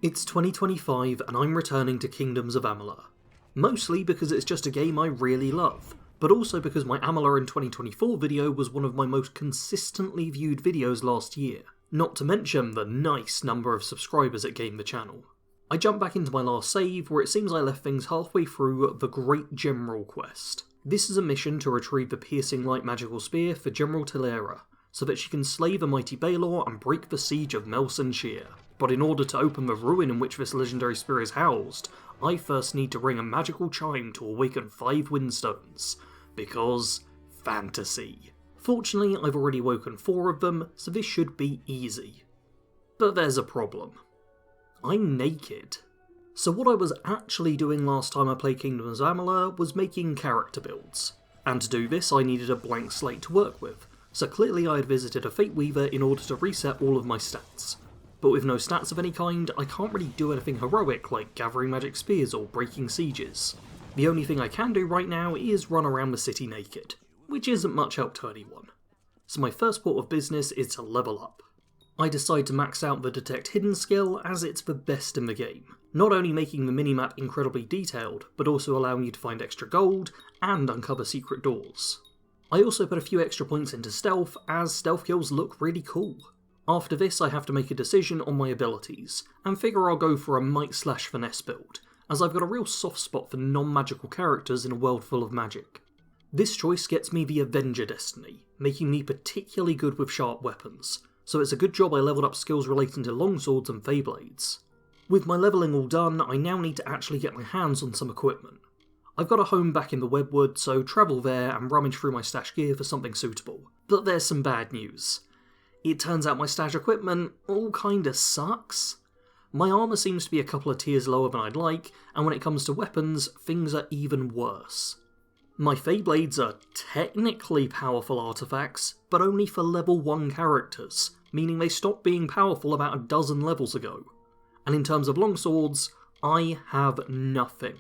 It's 2025 and I'm returning to Kingdoms of Amalur. Mostly because it's just a game I really love, but also because my Amalur in 2024 video was one of my most consistently viewed videos last year, not to mention the nice number of subscribers it gained the channel. I jumped back into my last save where it seems I left things halfway through the Great General quest. This is a mission to retrieve the piercing light magical spear for General Tilera, so that she can slay the mighty Balor and break the siege of Melson Shear. But in order to open the ruin in which this legendary spear is housed, I first need to ring a magical chime to awaken 5 windstones, because fantasy. Fortunately, I've already woken 4 of them, so this should be easy. But there's a problem. I'm naked. So what I was actually doing last time I played Kingdoms of Amalur was making character builds. And to do this I needed a blank slate to work with, so clearly I had visited a Fate Weaver in order to reset all of my stats. But with no stats of any kind, I can't really do anything heroic like gathering magic spears or breaking sieges. The only thing I can do right now is run around the city naked, which isn't much help to anyone. So my first port of business is to level up. I decide to max out the Detect Hidden skill as it's the best in the game, not only making the minimap incredibly detailed, but also allowing you to find extra gold and uncover secret doors. I also put a few extra points into stealth, as stealth kills look really cool. After this I have to make a decision on my abilities, and figure I'll go for a might/finesse build, as I've got a real soft spot for non-magical characters in a world full of magic. This choice gets me the Avenger Destiny, making me particularly good with sharp weapons, so it's a good job I leveled up skills relating to longswords and Feyblades. With my levelling all done, I now need to actually get my hands on some equipment. I've got a home back in the Webwood, so travel there and rummage through my stash gear for something suitable. But there's some bad news. It turns out my stash equipment all kinda sucks. My armour seems to be a couple of tiers lower than I'd like, and when it comes to weapons, things are even worse. My Feyblades are technically powerful artifacts, but only for level 1 characters, meaning they stopped being powerful about a dozen levels ago. And in terms of longswords, I have nothing.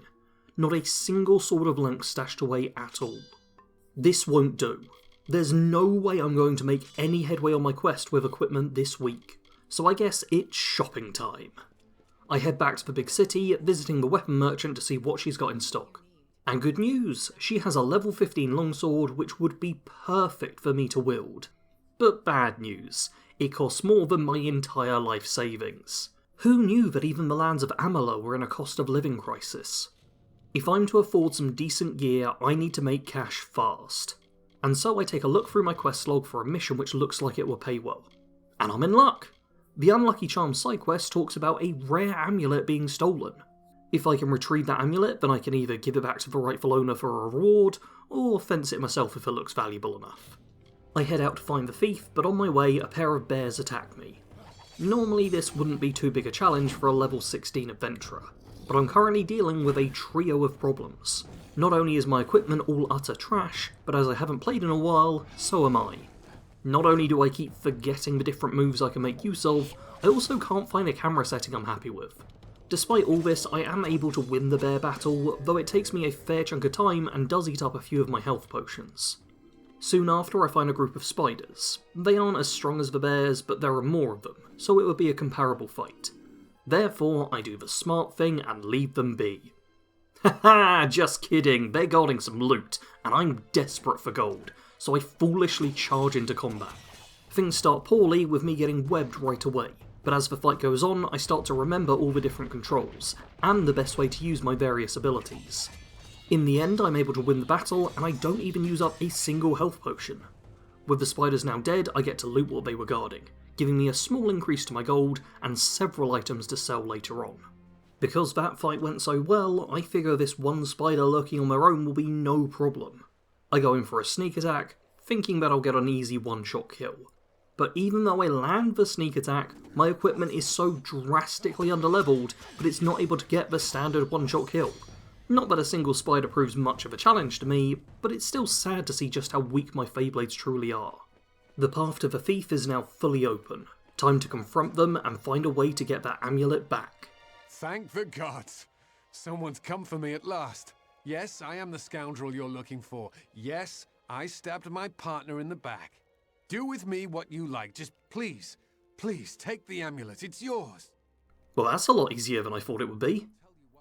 Not a single sword of length stashed away at all. This won't do. There's no way I'm going to make any headway on my quest with equipment this week, so I guess it's shopping time. I head back to the big city, visiting the weapon merchant to see what she's got in stock. And good news, she has a level 15 longsword which would be perfect for me to wield. But bad news, it costs more than my entire life savings. Who knew that even the lands of Amalur were in a cost of living crisis? If I'm to afford some decent gear, I need to make cash fast. And so I take a look through my quest log for a mission which looks like it will pay well. And I'm in luck! The Unlucky Charms side quest talks about a rare amulet being stolen. If I can retrieve that amulet, then I can either give it back to the rightful owner for a reward, or fence it myself if it looks valuable enough. I head out to find the thief, but on my way a pair of bears attack me. Normally this wouldn't be too big a challenge for a level 16 adventurer, but I'm currently dealing with a trio of problems. Not only is my equipment all utter trash, but as I haven't played in a while, so am I. Not only do I keep forgetting the different moves I can make use of, I also can't find a camera setting I'm happy with. Despite all this, I am able to win the bear battle, though it takes me a fair chunk of time and does eat up a few of my health potions. Soon after I find a group of spiders. They aren't as strong as the bears, but there are more of them, so it would be a comparable fight. Therefore, I do the smart thing and leave them be. Haha, just kidding, they're guarding some loot, and I'm desperate for gold, so I foolishly charge into combat. Things start poorly with me getting webbed right away, but as the fight goes on, I start to remember all the different controls, and the best way to use my various abilities. In the end, I'm able to win the battle, and I don't even use up a single health potion. With the spiders now dead, I get to loot what they were guarding, giving me a small increase to my gold, and several items to sell later on. Because that fight went so well, I figure this one spider lurking on their own will be no problem. I go in for a sneak attack, thinking that I'll get an easy one-shot kill. But even though I land the sneak attack, my equipment is so drastically underleveled that it's not able to get the standard one-shot kill. Not that a single spider proves much of a challenge to me, but it's still sad to see just how weak my Feyblades truly are. The path to the thief is now fully open. Time to confront them and find a way to get that amulet back. Thank the gods! Someone's come for me at last. Yes, I am the scoundrel you're looking for. Yes, I stabbed my partner in the back. Do with me what you like. Just please, please take the amulet. It's yours. Well, that's a lot easier than I thought it would be.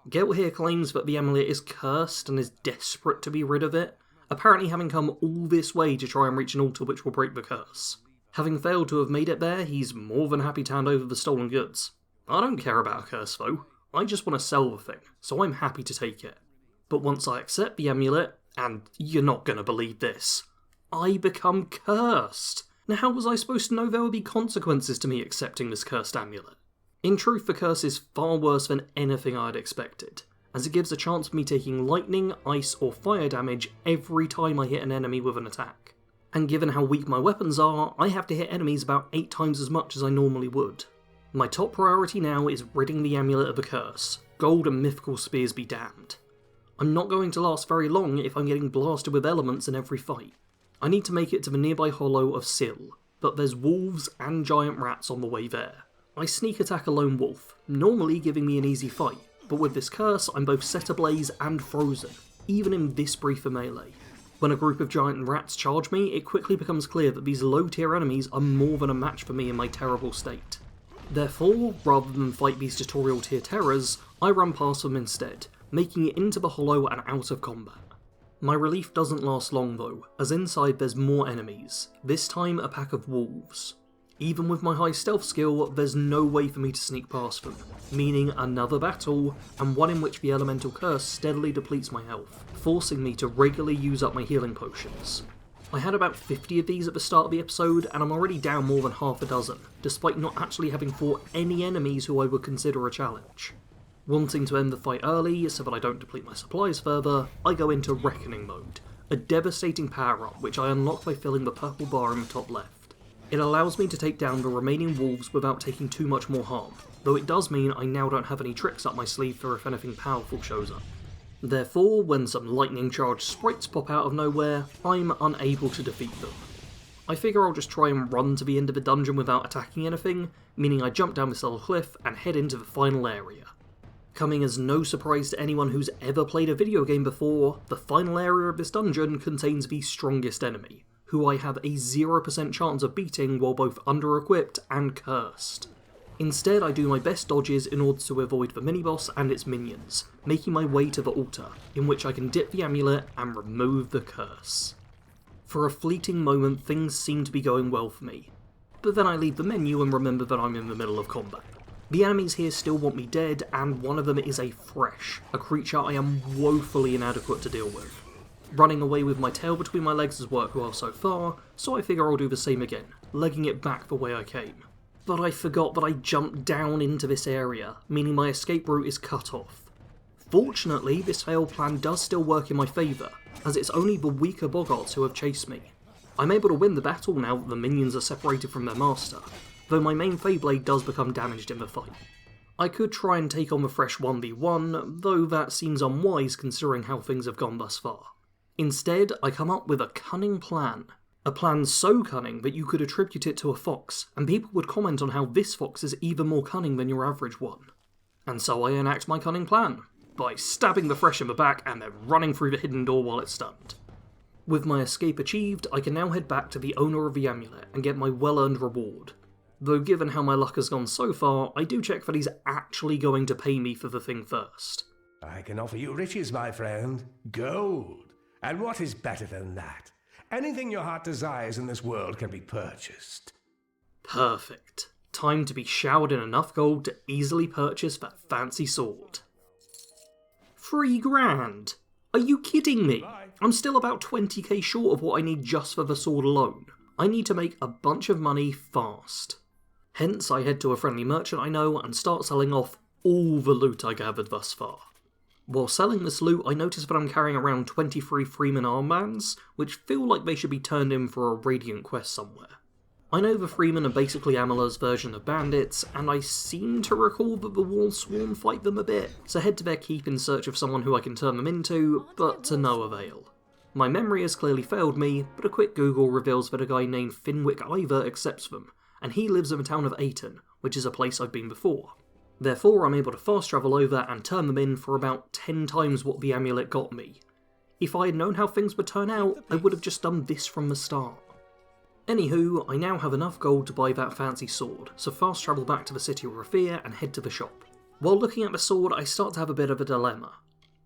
Gale here claims that the amulet is cursed and is desperate to be rid of it, apparently having come all this way to try and reach an altar which will break the curse. Having failed to have made it there, he's more than happy to hand over the stolen goods. I don't care about a curse though, I just want to sell the thing, so I'm happy to take it. But once I accept the amulet, and you're not gonna believe this, I become cursed! Now how was I supposed to know there would be consequences to me accepting this cursed amulet? In truth, the curse is far worse than anything I had expected, as it gives a chance of me taking lightning, ice or fire damage every time I hit an enemy with an attack. And given how weak my weapons are, I have to hit enemies about 8 times as much as I normally would. My top priority now is ridding the amulet of the curse, gold and mythical spears be damned. I'm not going to last very long if I'm getting blasted with elements in every fight. I need to make it to the nearby hollow of Sill, but there's wolves and giant rats on the way there. I sneak attack a lone wolf, normally giving me an easy fight, but with this curse I'm both set ablaze and frozen, even in this brief a melee. When a group of giant rats charge me, it quickly becomes clear that these low tier enemies are more than a match for me in my terrible state. Therefore, rather than fight these tutorial tier terrors, I run past them instead, making it into the hollow and out of combat. My relief doesn't last long though, as inside there's more enemies, this time a pack of wolves. Even with my high stealth skill, there's no way for me to sneak past them, meaning another battle, and one in which the elemental curse steadily depletes my health, forcing me to regularly use up my healing potions. I had about 50 of these at the start of the episode, and I'm already down more than half a dozen, despite not actually having fought any enemies who I would consider a challenge. Wanting to end the fight early, so that I don't deplete my supplies further, I go into Reckoning mode, a devastating power-up which I unlock by filling the purple bar in the top left. It allows me to take down the remaining wolves without taking too much more harm, though it does mean I now don't have any tricks up my sleeve for if anything powerful shows up. Therefore, when some lightning charged sprites pop out of nowhere, I'm unable to defeat them. I figure I'll just try and run to the end of the dungeon without attacking anything, meaning I jump down this little cliff and head into the final area. Coming as no surprise to anyone who's ever played a video game before, the final area of this dungeon contains the strongest enemy, who I have a 0% chance of beating while both under-equipped and cursed. Instead, I do my best dodges in order to avoid the mini-boss and its minions, making my way to the altar, in which I can dip the amulet and remove the curse. For a fleeting moment, things seem to be going well for me, but then I leave the menu and remember that I'm in the middle of combat. The enemies here still want me dead, and one of them is a Fresh, a creature I am woefully inadequate to deal with. Running away with my tail between my legs has worked well so far, so I figure I'll do the same again, legging it back the way I came. But I forgot that I jumped down into this area, meaning my escape route is cut off. Fortunately, this failed plan does still work in my favour, as it's only the weaker boggarts who have chased me. I'm able to win the battle now that the minions are separated from their master, though my main Feyblade does become damaged in the fight. I could try and take on the Fresh 1v1, though that seems unwise considering how things have gone thus far. Instead, I come up with a cunning plan. A plan so cunning that you could attribute it to a fox, and people would comment on how this fox is even more cunning than your average one. And so I enact my cunning plan, by stabbing the Fresh in the back and then running through the hidden door while it's stunned. With my escape achieved, I can now head back to the owner of the amulet and get my well-earned reward. Though given how my luck has gone so far, I do check that he's actually going to pay me for the thing first. I can offer you riches, my friend. Gold. And what is better than that? Anything your heart desires in this world can be purchased. Perfect. Time to be showered in enough gold to easily purchase that fancy sword. 3 grand? Are you kidding me? I'm still about 20k short of what I need just for the sword alone. I need to make a bunch of money fast. Hence, I head to a friendly merchant I know and start selling off all the loot I gathered thus far. While selling this loot, I notice that I'm carrying around 23 Freeman armbands, which feel like they should be turned in for a Radiant quest somewhere. I know the Freemen are basically Amalur's version of bandits, and I seem to recall that the Wall Swarm fight them a bit, so head to their keep in search of someone who I can turn them into, but to no avail. My memory has clearly failed me, but a quick Google reveals that a guy named Finwick Ivor accepts them, and he lives in the town of Ayton, which is a place I've been before. Therefore, I'm able to fast travel over and turn them in for about 10 times what the amulet got me. If I had known how things would turn out, I would have just done this from the start. Anywho, I now have enough gold to buy that fancy sword, so fast travel back to the city of Rafia and head to the shop. While looking at the sword, I start to have a bit of a dilemma.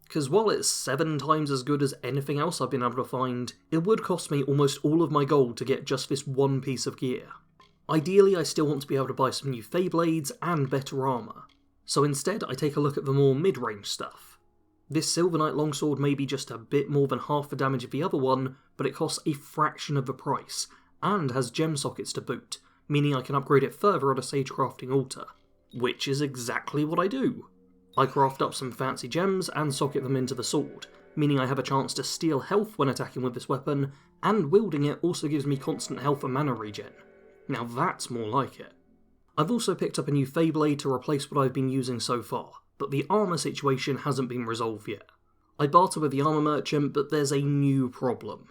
Because while it's 7 times as good as anything else I've been able to find, it would cost me almost all of my gold to get just this one piece of gear. Ideally, I still want to be able to buy some new Fey Blades and better armour, so instead I take a look at the more mid-range stuff. This Silver Knight longsword may be just a bit more than half the damage of the other one, but it costs a fraction of the price, and has gem sockets to boot, meaning I can upgrade it further on a Sage Crafting Altar. Which is exactly what I do. I craft up some fancy gems and socket them into the sword, meaning I have a chance to steal health when attacking with this weapon, and wielding it also gives me constant health and mana regen. Now that's more like it. I've also picked up a new Fey Blade to replace what I've been using so far, but the armour situation hasn't been resolved yet. I barter with the armour merchant, but there's a new problem.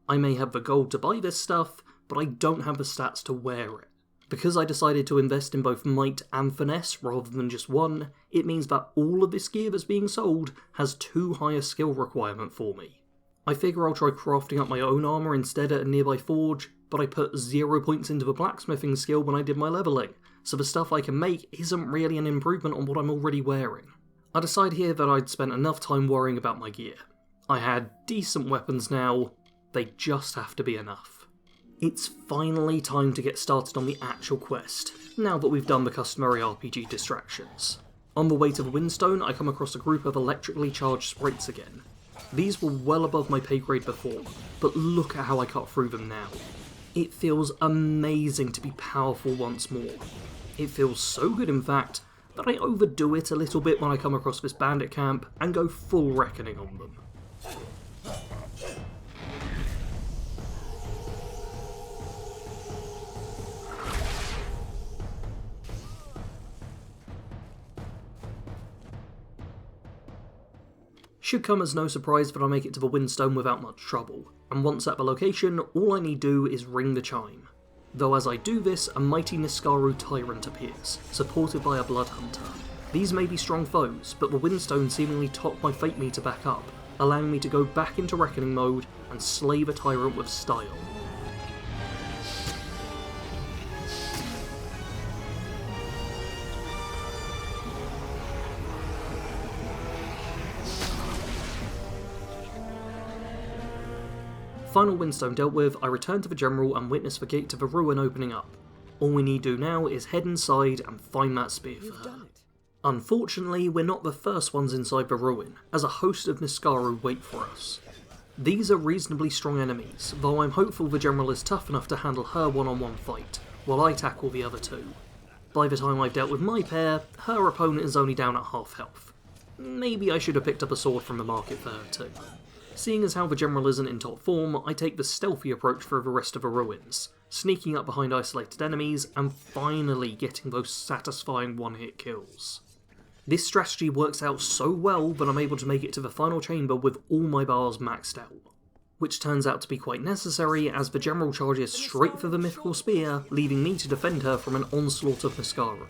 I may have the gold to buy this stuff, but I don't have the stats to wear it. Because I decided to invest in both might and finesse rather than just one, it means that all of this gear that's being sold has too high a skill requirement for me. I figure I'll try crafting up my own armour instead at a nearby forge, but I put 0 points into the blacksmithing skill when I did my levelling, so the stuff I can make isn't really an improvement on what I'm already wearing. I decide here that I'd spent enough time worrying about my gear. I had decent weapons now, they just have to be enough. It's finally time to get started on the actual quest, now that we've done the customary RPG distractions. On the way to the Windstone, I come across a group of electrically charged sprites again. These were well above my pay grade before, but look at how I cut through them now. It feels amazing to be powerful once more. It feels so good in fact, that I overdo it a little bit when I come across this bandit camp and go full reckoning on them. Should come as no surprise that I make it to the Windstone without much trouble, and once at the location, all I need do is ring the chime. Though as I do this, a mighty Niskaru tyrant appears, supported by a blood hunter. These may be strong foes, but the Windstone seemingly topped my fate meter back up, allowing me to go back into reckoning mode and slay the tyrant with style. Final Windstone dealt with, I return to the General and witness the gate to the ruin opening up. All we need do now is head inside and find that spear for her. Unfortunately, we're not the first ones inside the ruin, as a host of Niskaru wait for us. These are reasonably strong enemies, though I'm hopeful the General is tough enough to handle her one-on-one fight, while I tackle the other two. By the time I've dealt with my pair, her opponent is only down at half health. Maybe I should have picked up a sword from the market for her too. Seeing as how the General isn't in top form, I take the stealthy approach for the rest of the ruins, sneaking up behind isolated enemies and finally getting those satisfying one-hit kills. This strategy works out so well that I'm able to make it to the final chamber with all my bars maxed out, which turns out to be quite necessary as the General charges straight for the mythical spear, leaving me to defend her from an onslaught of Niskaru.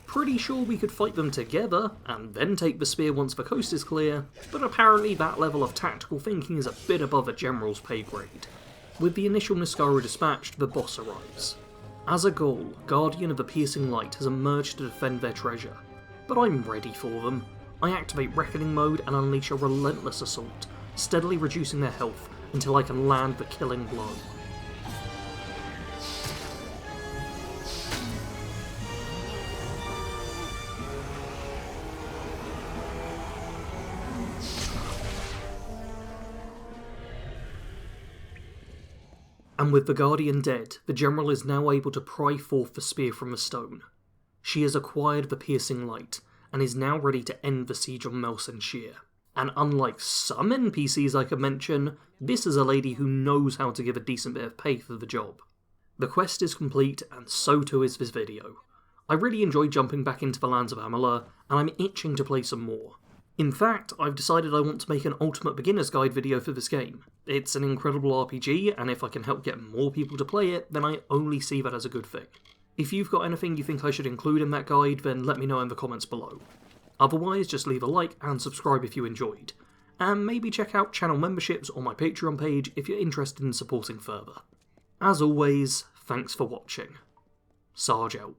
Pretty sure we could fight them together, and then take the spear once the coast is clear, but apparently that level of tactical thinking is a bit above a General's pay grade. With the initial Niskaru dispatched, the boss arrives. As a Ghoul, Guardian of the Piercing Light has emerged to defend their treasure, but I'm ready for them. I activate Reckoning mode and unleash a relentless assault, steadily reducing their health until I can land the killing blow. And with the Guardian dead, the General is now able to pry forth the spear from the stone. She has acquired the Piercing Light, and is now ready to end the siege on Melsenshire. And unlike some NPCs I could mention, this is a lady who knows how to give a decent bit of pay for the job. The quest is complete, and so too is this video. I really enjoyed jumping back into the lands of Amalur, and I'm itching to play some more. In fact, I've decided I want to make an Ultimate Beginner's Guide video for this game. It's an incredible RPG, and if I can help get more people to play it, then I only see that as a good thing. If you've got anything you think I should include in that guide, then let me know in the comments below. Otherwise, just leave a like and subscribe if you enjoyed. And maybe check out channel memberships or my Patreon page if you're interested in supporting further. As always, thanks for watching. Sarge out.